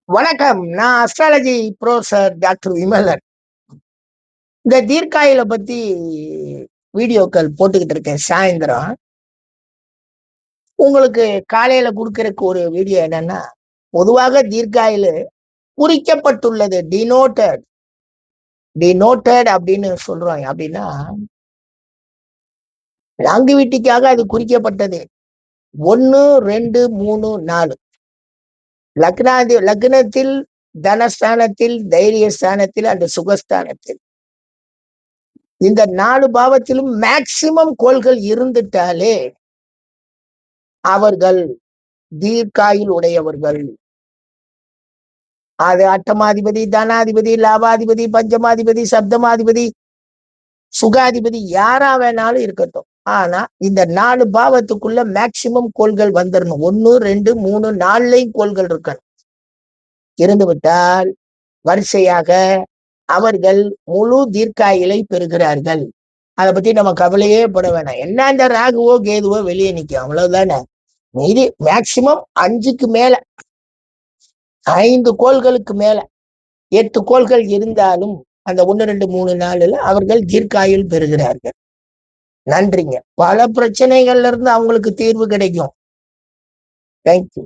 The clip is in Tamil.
வணக்கம். நான் அஸ்ட்ராலஜி ப்ரொஃபசர் டாக்டர் விமலன். இந்த தீர்க்காயில பத்தி வீடியோக்கள் போட்டுக்கிட்டு இருக்கேன் சாயந்தரம். உங்களுக்கு காலையில குடுக்கறதுக்கு ஒரு வீடியோ என்னன்னா, பொதுவாக தீர்க்காயிலு குறிக்கப்பட்டுள்ளது. டினோட்டட் டினோட்டட் அப்படின்னு சொல்றோம். அப்படின்னா, லாங்குவிட்டிக்காக அது குறிக்கப்பட்டது. 1, 2, 3, 4 லக்னத்தில், தனஸ்தானத்தில், தைரியஸ்தானத்தில் அண்ட் சுகஸ்தானத்தில் இந்த 4 பாவத்திலும் மேக்சிமம் கோள்கள் இருந்துட்டாலே அவர்கள் தீர்க்காயுள் உடையவர்கள். அது அட்டமாதிபதி, தனாதிபதி, லாபாதிபதி, பஞ்சமாதிபதி, சப்தமாதிபதி, சுகாதிபதி யாரா வேணாலும் இருக்கட்டும். ஆனா இந்த 4 பாவத்துக்குள்ள மேக்சிமம் கோள்கள் வந்துடணும். 1, 2, 3, 4லையும் கோள்கள் இருக்கணும். இருந்து விட்டால் வரிசையாக அவர்கள் முழு தீர்க்காயுளை பெறுகிறார்கள். அதை பத்தி நம்ம கவலையே பட வேணாம். என்ன இந்த ராகுவோ கேதுவோ வெளியே நிற்கும், அவ்வளவுதானே. மீதி மேக்சிமம் 5க்கு மேல, 5 கோள்களுக்கு மேல 8 கோள்கள் இருந்தாலும் அந்த 1, 2, 3, 4ல அவர்கள் தீர்க்காயுள் பெறுகிறார்கள். நன்றிங்க. பல பிரச்சனைகள்ல இருந்து அவங்களுக்கு தீர்வு கிடைக்கும். தேங்க்யூ.